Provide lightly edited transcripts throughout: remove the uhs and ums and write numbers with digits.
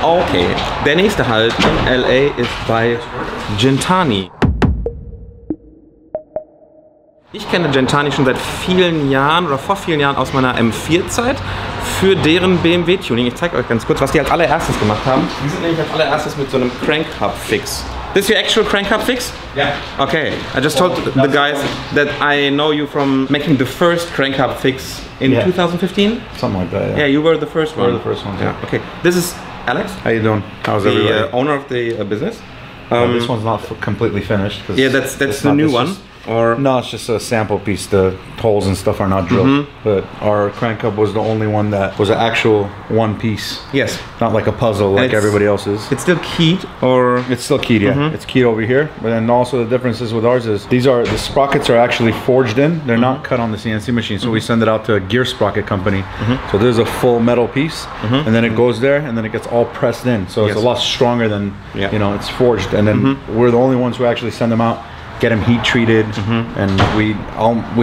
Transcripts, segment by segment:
Okay, der nächste Halt in LA ist bei Gentani. Ich kenne Gentani schon seit vielen Jahren oder vor vielen Jahren aus meiner M4-Zeit für deren BMW-Tuning. Ich zeige euch ganz kurz, was die als allererstes gemacht haben. Die sind nämlich als allererstes mit so einem Crank-Hub-Fix. This your actual crank-hub fix? Yeah. Okay, I just told the guys that I know you from making the first crank-hub fix in 2015? Something like that, yeah. Yeah, you were the first one. We were the first one, yeah. Okay, this is Alex. How you doing? How's everybody? The owner of the business. This one's not completely finished. Yeah, that's the new one. Or no, it's just a sample piece. The holes and stuff are not drilled. But our crank hub was the only one that was an actual one piece. Yes. Not like a puzzle like everybody else's. It's still keyed, or it's still keyed, yeah. It's keyed over here. But then also the differences with ours is the sprockets are actually forged in. They're not cut on the CNC machine. So we send it out to a gear sprocket company. So there's a full metal piece, and then it goes there, and then it gets all pressed in. So it's a lot stronger than you know, it's forged. And then we're the only ones who actually send them out, get them heat treated, and we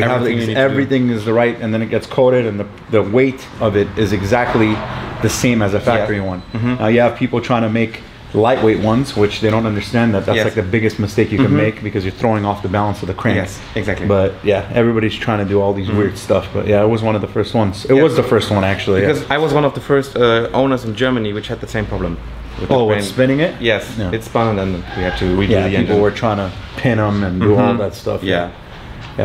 have everything is the right, and then it gets coated, and the weight of it is exactly the same as a factory one. Now you have people trying to make lightweight ones, which they don't understand that's like the biggest mistake you can make, because you're throwing off the balance of the crank. Yes, exactly. But yeah, everybody's trying to do all these weird stuff. But yeah, it was one of the first ones. It was the first one actually. Because I was one of the first owners in Germany which had the same problem. With spinning it? Yes, it spun, and then we had to redo the engine. People were trying to pin them and do all that stuff. Yeah,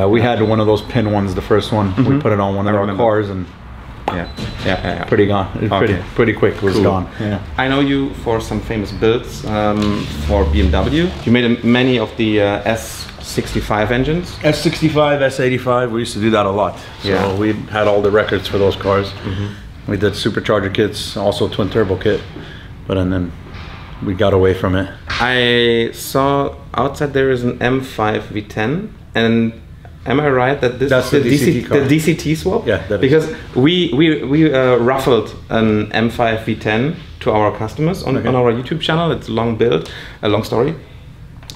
we had one of those pin ones, the first one. We put it on one of our cars, and pretty gone. Pretty quick. It was gone. Yeah. I know you for some famous builds for BMW. You made many of the S65 engines. S65, S85. We used to do that a lot. So we had all the records for those cars. We did supercharger kits, also twin turbo kit. But and then we got away from it. I saw outside there is an M5 V10, and am I right that this is the DCT swap? Yeah, that because we raffled an M5 V10 to our customers on our YouTube channel. It's a long build, a long story.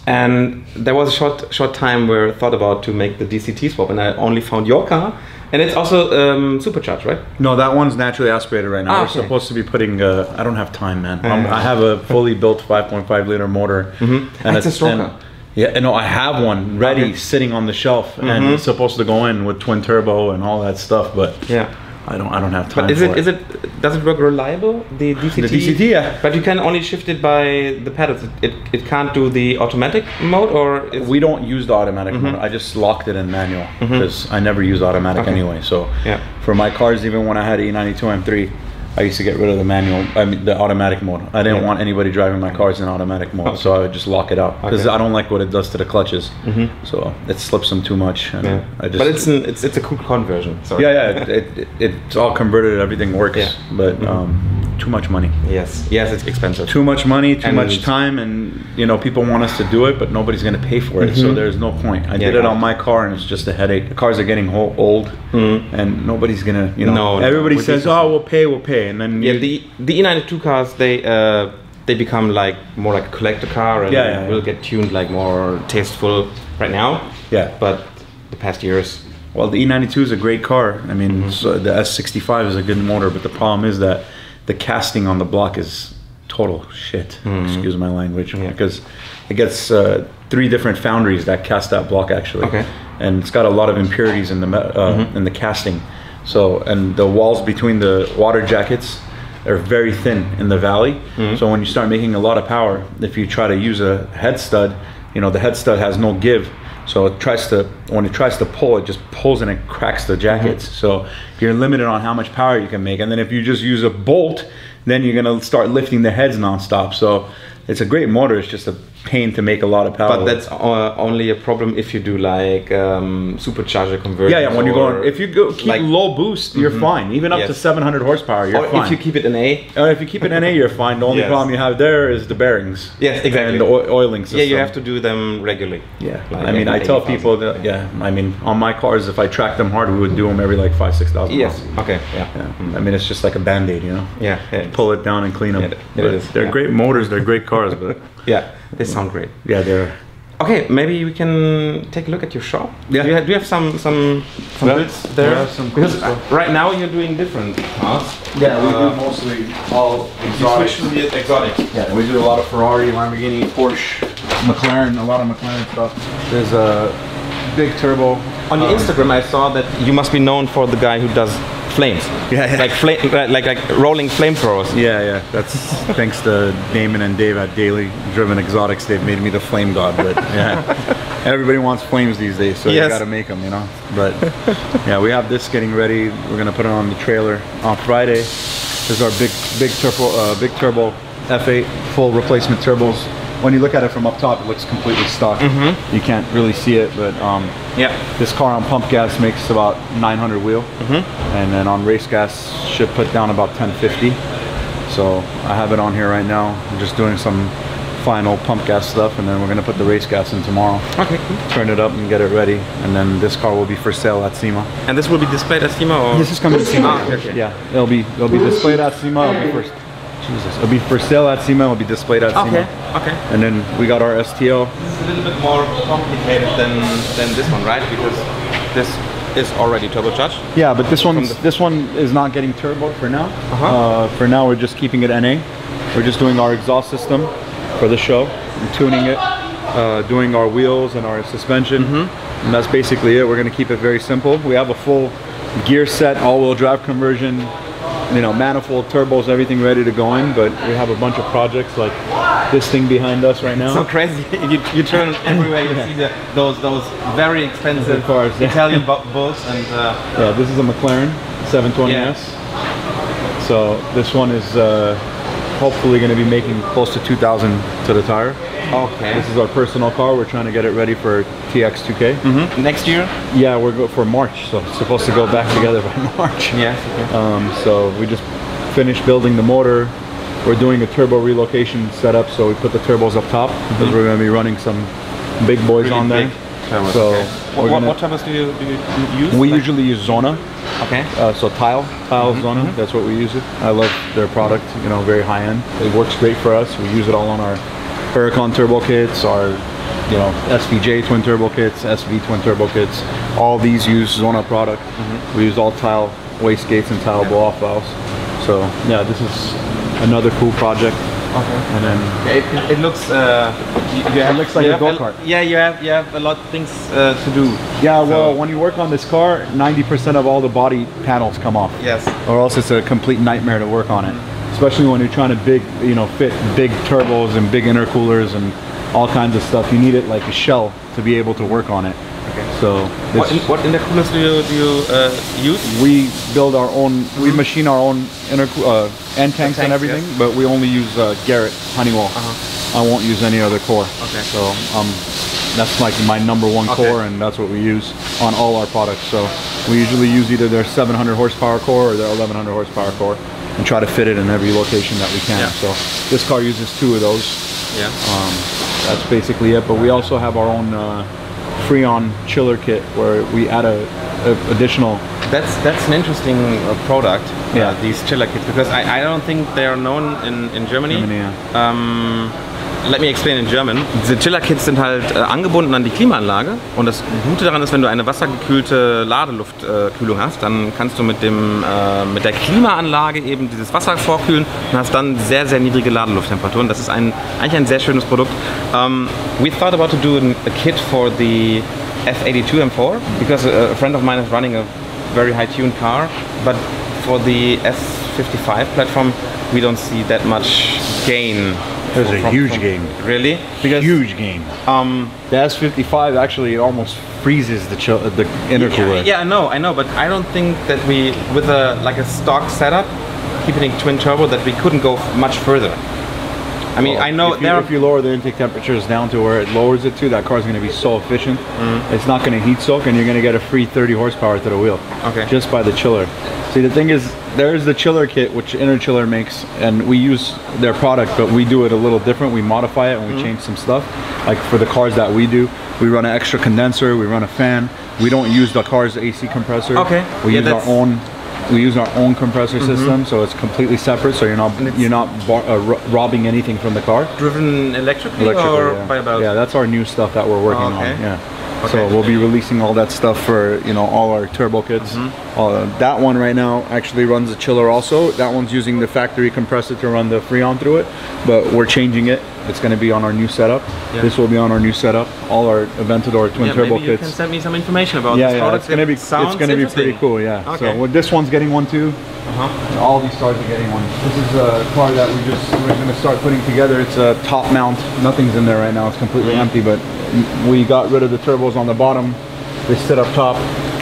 And there was a short time where I thought about to make the DCT swap, and I only found your car. And it's also supercharged, right? No, that one's naturally aspirated right now. We're supposed to be putting, I don't have time, man. I have a fully built 5.5 liter motor. And it's a stroker. Yeah, no, I have one ready, sitting on the shelf, and it's supposed to go in with twin turbo and all that stuff, but I don't have time. But does it work reliable, the DCT? The DCT, yeah. But you can only shift it by the pedals. It can't do the automatic mode, or we don't use the automatic mode. I just locked it in manual because I never use automatic anyway. So for my cars, even when I had E92 M3, I used to get rid of the manual, the automatic mode. I didn't want anybody driving my cars in automatic mode, so I would just lock it out because I don't like what it does to the clutches. So it slips them too much. And but it's a cool conversion. Sorry. It's all converted. Everything works, but too much money. Yes, it's expensive. Too much money, too much time, and you know, people want us to do it, but nobody's going to pay for it. So there's no point. I did it on my car, and it's just a headache. The cars are getting old, and nobody's gonna, you know. Everybody says, "Oh, we'll pay," and then the E92 cars, they become like more like a collector car, and will get tuned like more tasteful right now. Yeah, but the past years. Well, the E92 is a great car. I mean, so the S65 is a good motor, but the problem is that the casting on the block is total shit. Excuse my language, because it gets 3 different foundries that cast that block actually, and it's got a lot of impurities in the casting. So, and the walls between the water jackets are very thin in the valley. So when you start making a lot of power, if you try to use a head stud, you know, the head stud has no give. So when it tries to pull, it just pulls and it cracks the jackets. So you're limited on how much power you can make. And then if you just use a bolt, then you're gonna start lifting the heads nonstop. So it's a great motor. It's just a pain to make a lot of power. But that's only a problem if you do like supercharger conversion. Yeah, when you go, if you keep like low boost, you're fine. Even up to 700 horsepower, you're fine. If you keep it in A. If you keep it in A, you're fine. The only problem you have there is the bearings. Yes, exactly. And the oiling system. Yeah, you have to do them regularly. Yeah, like I mean, I tell people that, I mean, on my cars, if I track them hard, we would do them every like 5,000–6,000 miles. Yes, okay, I mean, it's just like a Band-Aid, you know? Yeah. Pull it down and clean them. They're great motors, they're great cars, but... Yeah, they sound great. Yeah, Okay, maybe we can take a look at your shop. Yeah. Do you have some builds there? We have some because stuff. right now you're doing different cars. Yeah, we do mostly all exotic. You switch to the exotic. Yeah, we do a lot of Ferrari, Lamborghini, Porsche, McLaren, a lot of McLaren stuff. There's a big turbo. On your Instagram, I saw that you must be known for the guy who does flames. Yeah. Like rolling flamethrowers. Yeah. That's thanks to Damon and Dave at Daily Driven Exotics. They've made me the flame god. But yeah, everybody wants flames these days, so you gotta make them, you know. But yeah, we have this getting ready. We're gonna put it on the trailer on Friday. This is our big turbo F8 full replacement turbos. When you look at it from up top, it looks completely stock. You can't really see it, but this car on pump gas makes about 900 wheel, and then on race gas should put down about 1050. So I have it on here right now. I'm just doing some final pump gas stuff, and then we're gonna put the race gas in tomorrow. Okay, cool. Turn it up and get it ready, and then this car will be for sale at SEMA. And this will be displayed at SEMA, or this is coming to SEMA. Okay. Yeah, it'll be displayed at SEMA. It'll be for sale at SEMA. It'll be displayed at SEMA. Okay. And then we got our STO. This is a little bit more complicated than this one, right? Because this is already turbocharged. Yeah, but this one is not getting turbo for now. For now, we're just keeping it NA. We're just doing our exhaust system for the show, and tuning it, doing our wheels and our suspension, and that's basically it. We're going to keep it very simple. We have a full gear set, all-wheel drive conversion, you know, manifold, turbos, everything ready to go in, but we have a bunch of projects like this thing behind us right now. So crazy. You turn everywhere, you see those very expensive cars, Italian bulls, and yeah, this is a McLaren 720S. So this one is hopefully going to be making close to 2,000 to the tire. Okay. This is our personal car. We're trying to get it ready for TX2K. Next year? Yeah, we're going for March, so it's supposed to go back together by March. Yes. Okay. So we just finished building the motor. We're doing a turbo relocation setup, so we put the turbos up top because we're going to be running some big boys really on there. Turbos, so what turbos do you use? We usually use Zona. Okay. So tile Zona. That's what we use it. I love their product. You know, very high end. It works great for us. We use it all on our Huracan turbo kits, our SVJ twin turbo kits, SV twin turbo kits. All these use Zona product. We use all tile wastegates and tile blow-off valves. So yeah, this is another cool project. Okay. And then it looks it looks like a go-kart. Yeah, you have a lot of things to do. Yeah, well, when you work on this car, 90% of all the body panels come off. Yes. Or else it's a complete nightmare to work on it. Especially when you're trying to fit big turbos and big intercoolers and all kinds of stuff. You need it like a shell to be able to work on it. Okay. So what intercoolers do you use? We build our own. We machine our own end tanks and everything, but we only use Garrett Honeywell. I won't use any other core. Okay. So that's like my #1 core, and that's what we use on all our products. So we usually use either their 700 horsepower core or their 1100 horsepower core, and try to fit it in every location that we can. So this car uses 2 of those. Yeah. That's basically it. But we also have our own Freon chiller kit where we add a additional. That's an interesting product. Yeah. These chiller kits, because I don't think they are known in Germany. Let me explain in German. Diese Chiller Kits sind halt angebunden an die Klimaanlage, und das Gute daran ist, wenn du eine wassergekühlte Ladeluftkühlung hast, dann kannst du mit der Klimaanlage eben dieses Wasser vorkühlen und hast dann sehr, sehr niedrige Ladelufttemperaturen. Das ist eigentlich ein sehr schönes Produkt. We thought about to do a kit for the F82 M4 because a friend of mine is running a very high tuned car, but for the S55 platform we don't see that much gain. There's a huge gain. Really? Because huge gain. The S55 actually almost freezes the intercooler. Yeah, I know, but I don't think that we, with a stock setup, keeping twin turbo, that we couldn't go much further. I mean, I know if you lower the intake temperatures down to where it lowers it to, that car's going to be so efficient. It's not going to heat soak, and you're going to get a free 30 horsepower to the wheel. Okay. Just by the chiller. See, the thing is, there's the chiller kit, which Interchiller makes, and we use their product, but we do it a little different. We modify it and we change some stuff. Like for the cars that we do, we run an extra condenser, we run a fan. We don't use the car's AC compressor. Okay. We use our own we use our own compressor system, so it's completely separate. So you're not robbing anything from the car. Driven electrically or yeah. by belt? Yeah, that's our new stuff that we're working on. Yeah. Okay. So we'll be releasing all that stuff for all our turbo kits. That one right now actually runs a chiller also. That one's using the factory compressor to run the Freon through it, but we're changing it. It's going to be on our new setup. Yeah. This will be on our new setup. All our Aventador twin turbo maybe kits. You can send me some information about this product. It's going to be pretty cool. Yeah. Okay. So this one's getting one too. All these cars are getting one. This is a car that we're going to start putting together. It's a top mount. Nothing's in there right now. It's completely empty, but we got rid of the turbos on the bottom. They sit up top.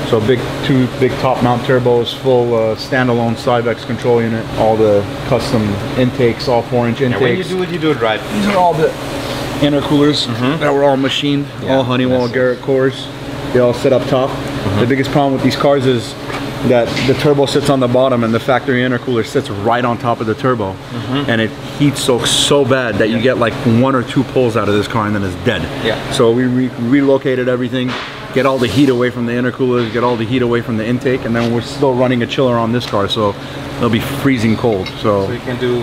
So two big top mount turbos, full standalone Cybex control unit, all the custom intakes, all 4-inch intakes. When you do it right. These are all the intercoolers that were all machined, all Honeywell Garrett cores. They all sit up top. The biggest problem with these cars is that the turbo sits on the bottom and the factory intercooler sits right on top of the turbo, and it heat soaks so bad that you get like 1 or 2 pulls out of this car and then it's dead. So we relocated everything, get all the heat away from the intercoolers, get all the heat away from the intake, and then we're still running a chiller on this car, so it'll be freezing cold. So you can do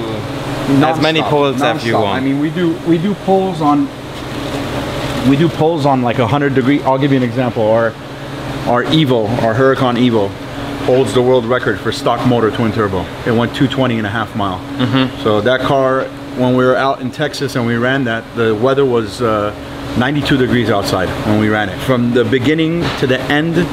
as many pulls as you want. I mean, we do pulls on like 100 degree. I'll give you an example. Our Evo, our Huracan Evo, holds the world record for stock motor twin turbo. It went 220.5 mile. So that car, when we were out in Texas and we ran that, the weather was 92 degrees outside when we ran it. From the beginning to the end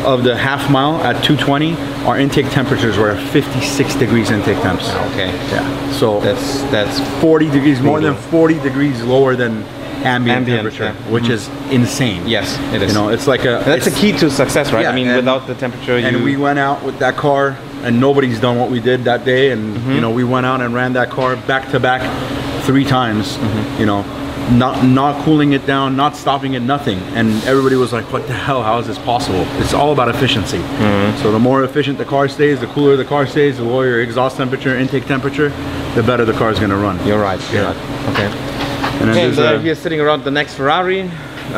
of the half mile at 220, our intake temperatures were 56 degrees intake temps. Okay. Yeah. So that's 40 degrees, more than 40 degrees lower than ambient temperature, which is insane. Yes, it is. It's like that's the key to success, right? Yeah, I mean, without the temperature, and we went out with that car, and nobody's done what we did that day. And we went out and ran that car back to back 3 times. Not cooling it down, not stopping it, nothing. And everybody was like, what the hell, how is this possible? It's all about efficiency. So the more efficient the car stays, the cooler the car stays, the lower your exhaust temperature, intake temperature, the better the car is going to run. You're right. Okay. And then he's sitting around the next Ferrari,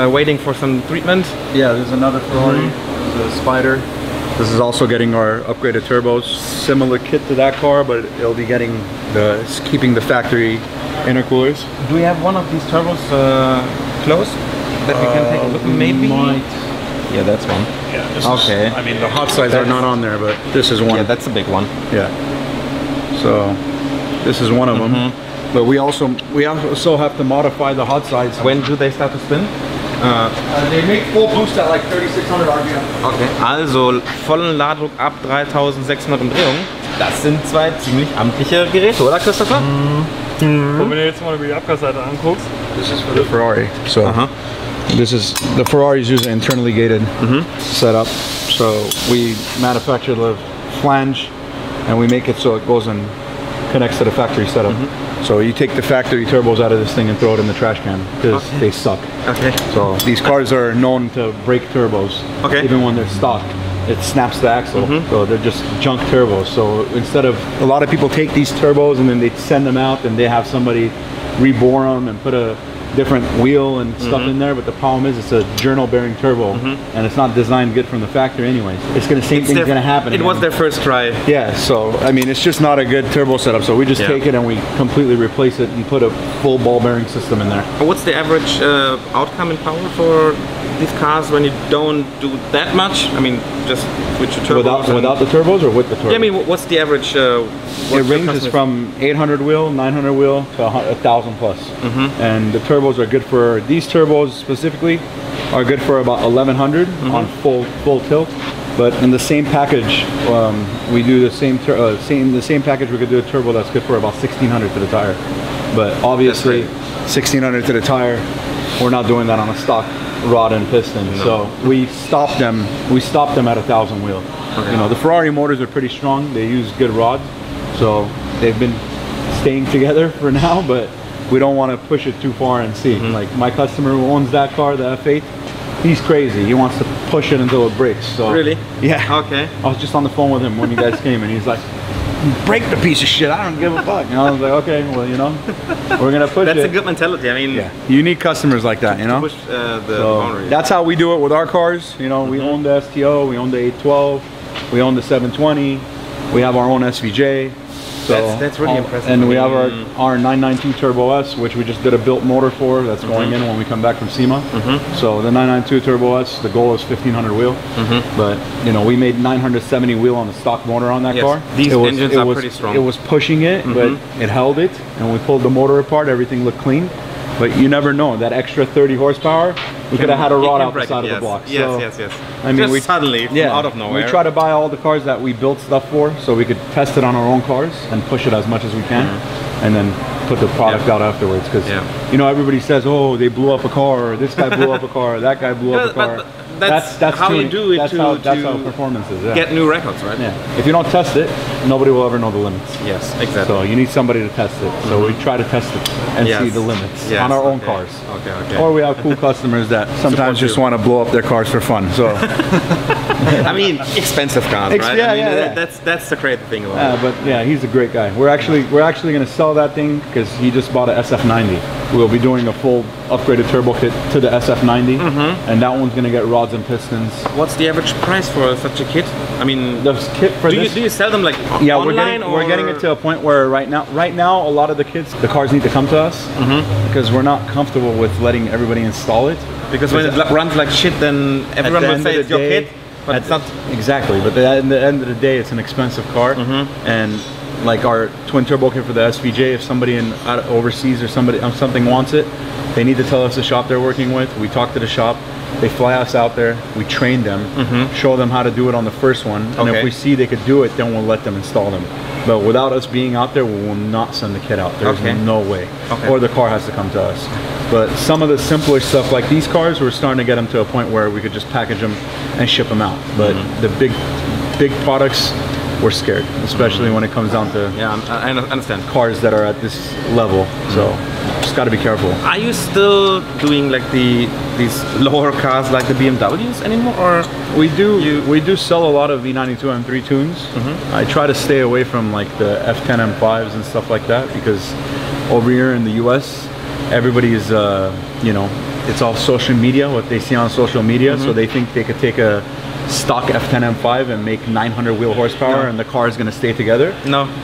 waiting for some treatment. Yeah, there's another Ferrari, there's a Spider. This is also getting our upgraded turbos. Similar kit to that car, but it'll be getting keeping the factory intercoolers. Do we have one of these turbos close that we can take a look? Maybe. Yeah, that's one. Yeah. I mean, the hot sides are not on there, but this is one. Yeah, that's a big one. Yeah. So this is one of them. But we also have to modify the hot sides. When do they start to spin? They make full boost at like 3600 RPM. Okay. Also vollen Ladedruck ab 3600 Umdrehungen. Das sind 2 ziemlich amtliche Geräte, oder Christopher? Und wenn du jetzt mal die Abgasseite anguckst. This is for the Ferrari. So this is the Ferrari's using internally gated setup. So we manufacture the flange and we make it so it goes and connects to the factory setup. So you take the factory turbos out of this thing and throw it in the trash can because they suck. So these cars are known to break turbos. Even when they're stock, it snaps the axle. So they're just junk turbos. So instead of, a lot of people take these turbos and then they send them out and they have somebody rebore them and put a different wheel and stuff in there, but the problem is it's a journal bearing turbo and it's not designed good from the factory anyways. Same thing's gonna happen. It was their first try. Yeah, so I mean it's just not a good turbo setup, so we just take it and we completely replace it and put a full ball bearing system in there. What's the average outcome in power for these cars when you don't do that much? I mean, just switch the turbos. Without the turbos or with the turbos? Yeah, I mean, what's the average? It ranges from 800 wheel, 900 wheel to 1,000 plus. And the turbos are good for, these turbos specifically are good for about 1,100 on full tilt. But in the same package, we do the same package. We could do a turbo that's good for about 1,600 to the tire. But obviously, 1,600 to the tire, we're not doing that on a stock rod and piston. So we stopped them. We stopped them at 1,000 wheel. The Ferrari motors are pretty strong. They use good rods, so they've been staying together for now. But we don't want to push it too far and see. Like my customer who owns that car, the F8, he's crazy. He wants to push it until it breaks. So really? Yeah. Okay. I was just on the phone with him when you guys came, and he's like, "Break the piece of shit. I don't give a fuck." I was like, "Okay, well, we're gonna push it." That's a good mentality. I mean, you need customers like that, Push the boundaries. That's how we do it with our cars. We own the STO, we own the 812, we own the 720. We have our own SVJ. So that's really impressive. And we have our 992 Turbo S, which we just did a built motor for. That's going in when we come back from SEMA. So the 992 Turbo S, the goal is 1500 wheel. But you know, we made 970 wheel on the stock motor on that car. These engines are pretty strong. It was pushing it, but it held it. And we pulled the motor apart. Everything looked clean. But you never know, that extra 30 horsepower, we could have had a rod out the side of the block. Yes. I mean, just suddenly, from out of nowhere. We try to buy all the cars that we built stuff for, so we could test it on our own cars and push it as much as we can, and then put the product out afterwards. Because you know, everybody says, oh, they blew up a car, or this guy blew up a car, that guy blew up a car. That's how you do it. That's how performance is. Get new records, right? Yeah. If you don't test it, nobody will ever know the limits. Yes, exactly. So you need somebody to test it. So we try to test it and see the limits on our own cars. Okay. Or we have cool customers that sometimes just want to blow up their cars for fun. So I mean, expensive cars, right? Yeah. That's the great thing about it. But yeah, he's a great guy. We're actually going to sell that thing because he just bought a SF90. We'll be doing a full upgraded turbo kit to the SF90, and that one's going to get rods and pistons. What's the average price for such a kit? I mean, the kit for do you sell them like online? We're getting it to a point where right now a lot of the kits, the cars need to come to us because we're not comfortable with letting everybody install it. Because when it runs like shit, then everyone will say it's your kit. But it's not exactly. But at the end of the day, it's an expensive car, and like our twin turbo kit for the SVJ, if somebody overseas or something wants it, they need to tell us the shop they're working with. We talk to the shop. They fly us out there, we train them, show them how to do it on the first one, and if we see they could do it, then we'll let them install them. But without us being out there, we will not send the kit out. There's no way. Or the car has to come to us. But some of the simpler stuff, like these cars, we're starting to get them to a point where we could just package them and ship them out. But the big products, we're scared, especially when it comes down to I understand cars that are at this level. So just got to be careful. Are you still doing like these lower cars like the BMWs anymore, or we do sell a lot of V92 M3 tunes. I try to stay away from like the F10 M5s and stuff like that because over here in the US, everybody is you know, it's all social media, what they see on social media, so they think they could take a stock F10 M5 and make 900 wheel horsepower and the car is going to stay together.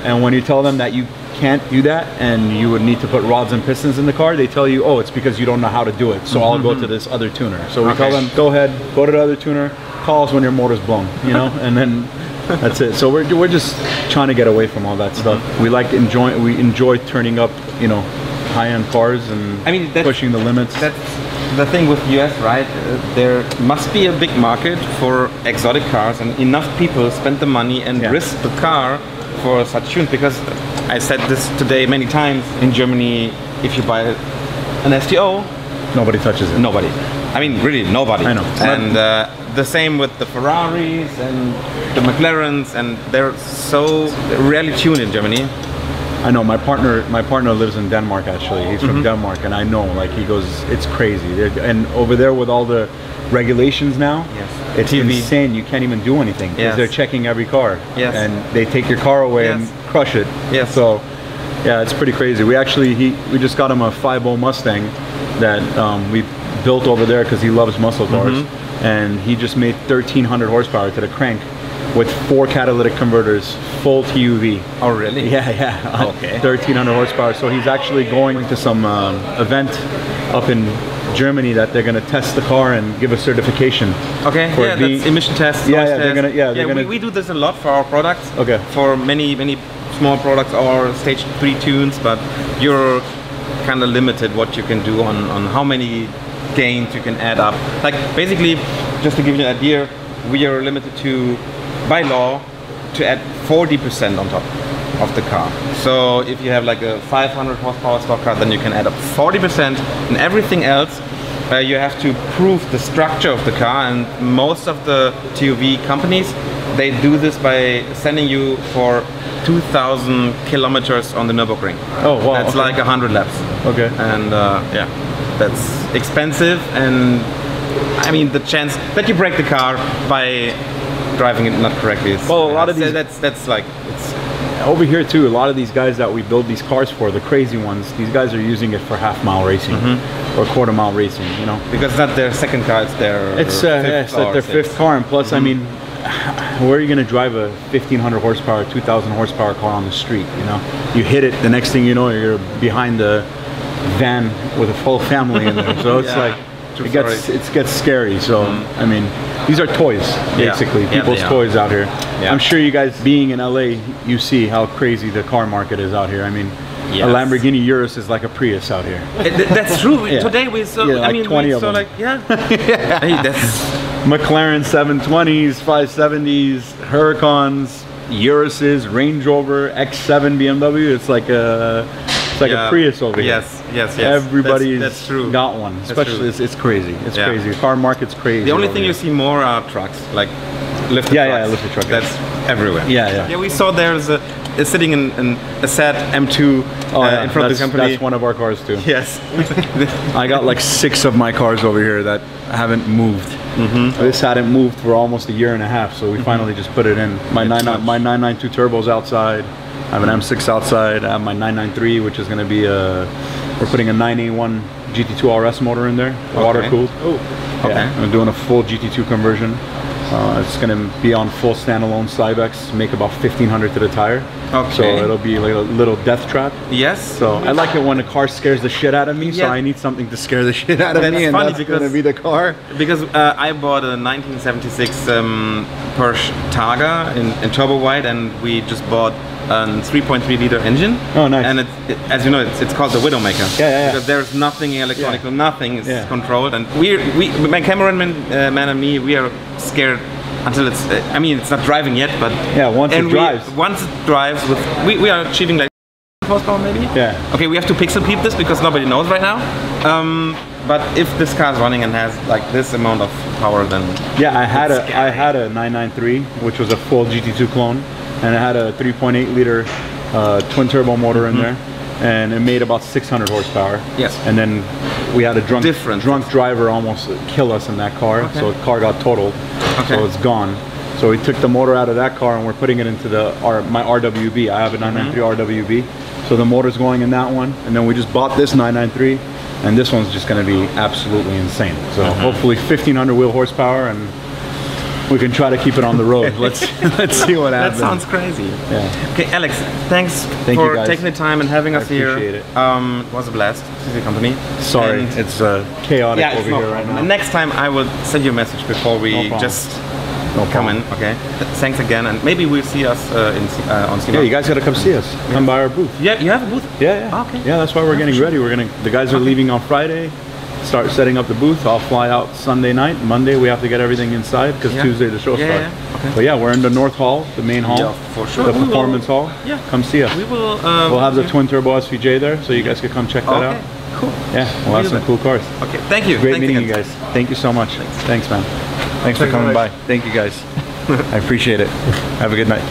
And when you tell them that you can't do that and you would need to put rods and pistons in the car, they tell you, oh, it's because you don't know how to do it, so I'll go to this other tuner. So we tell them, go ahead, go to the other tuner, call us when your motor's blown, you know, and then that's it. So we're just trying to get away from all that stuff. We enjoy turning up, you know, high-end cars and pushing the limits. That's the thing with US, right? There must be a big market for exotic cars, and enough people spend the money and risk the car for such tunes. Because I said this today many times, in Germany, if you buy an STO, nobody touches it. Nobody. I mean, really, nobody. I know. And the same with the Ferraris and the McLarens, and they're so rarely tuned in Germany. I know, my partner lives in Denmark actually. He's from Denmark, and I know, like, he goes, it's crazy. And over there with all the regulations now, it's insane. You can't even do anything because they're checking every car. And they take your car away and crush it. So yeah, it's pretty crazy. We actually, we just got him a 5.0 Mustang that we built over there because he loves muscle cars. And he just made 1300 horsepower to the crank with 4 catalytic converters, full TUV. Oh, really? Yeah. Okay. 1300 horsepower. So he's actually going to some event up in Germany that they're going to test the car and give a certification. Okay. That's emission tests. They're gonna. We do this a lot for our products. Okay. For many small products or stage 3 tunes, but you're kind of limited what you can do on how many gains you can add up. Like basically, just to give you an idea, we are limited to, by law, to add 40% on top of the car. So if you have like a 500 horsepower stock car, then you can add up 40%, and everything else you have to prove the structure of the car. And most of the TUV companies, they do this by sending you for 2,000 kilometers on the Nürburgring. Oh wow! That's like 100 laps. Okay. And yeah, that's expensive, and I mean the chance that you break the car by driving it not correctly. Well, a lot of these, that's like, it's over here too. A lot of these guys that we build these cars for, the crazy ones, these guys are using it for half-mile racing or quarter-mile racing. You know, because it's not their second car; it's their their fifth car. And plus, I mean, where are you gonna drive a 1500 horsepower, 2000 horsepower car on the street? You know, you hit it, the next thing you know, you're behind the van with a full family in there. So it's like it gets scary. So I mean, these are toys basically, people's toys out here. I'm sure you guys, being in LA, you see how crazy the car market is out here. I mean, a Lamborghini Urus is like a Prius out here. That's true. Today we saw like I mean, 20 we of saw them. Hey, that's McLaren 720s, 570s, Huracans, Uruses, Range Rover, X7 BMW. It's like a a Prius over here. Yes. Everybody's that's true. got one. Especially it's crazy. It's crazy. The car market's crazy. The only thing you see more are trucks, like lifted trucks. Lifted truck. That's everywhere. Yeah. We saw there's a sitting in a Seat M2 in front of the company. That's one of our cars too. Yes. I got like 6 of my cars over here that haven't moved. This hadn't moved for almost a year and a half, so we finally just put it in. My 992 turbo's outside. I have an M6 outside. I have my 993, which is going to be we're putting a 981 GT2 RS motor in there, water cooled. I'm doing a full GT2 conversion. It's going to be on full standalone Cybex, make about 1500 to the tire. So it'll be like a little death trap. Yes. So I like it when a car scares the shit out of me, so I need something to scare the shit out of me, and that's going to be the car. Because I bought a 1976 Porsche Targa in turbo white, and we just bought a 3.3 liter engine. Oh, nice. And as you know, it's called the Widowmaker. Because there's nothing electronic, nothing is controlled, and my cameraman man and me, we are scared until it's. I mean, it's not driving yet, but once it drives. Once it drives, we are achieving like horsepower maybe. Okay, we have to pixel peep this because nobody knows right now. But if this car is running and has like this amount of power, then I had a 993, which was a full GT2 clone, and it had a 3.8 liter twin turbo motor in there, and it made about 600 horsepower. Yes. And then we had a drunk driver almost kill us in that car, so the car got totaled. So it's gone. So we took the motor out of that car and we're putting it into my RWB. I have a 993 RWB. So the motor's going in that one, and then we just bought this 993, and this one's just going to be absolutely insane. So hopefully 1500 wheel horsepower, and we can try to keep it on the road. Let's see what happens. That sounds crazy. Okay, Alex, thanks for taking the time and having us here. Appreciate it. It was a blast to see the company. Sorry, it's chaotic over here right now. Next time I will send you a message before we just come in. Okay. Thanks again, and maybe we'll see us on SEMA. Yeah, you guys gotta come see us. Come by our booth. Yeah, you have a booth. Yeah. Okay. Yeah, that's why we're getting ready. The guys are leaving on Friday. Start setting up the booth. I'll fly out Sunday night. Monday we have to get everything inside because Tuesday the show starts. But we're in the North Hall, the main hall. Yeah, for sure. The performance hall. Yeah. Come see us. We will. We'll have the twin turbo SVJ there, so you guys can come check that out. Cool. Yeah, we'll have some cool cars. Okay. Thank you. Great meeting you guys. Thank you so much. Thanks man. Thanks for coming by. Thank you guys. I appreciate it. Have a good night.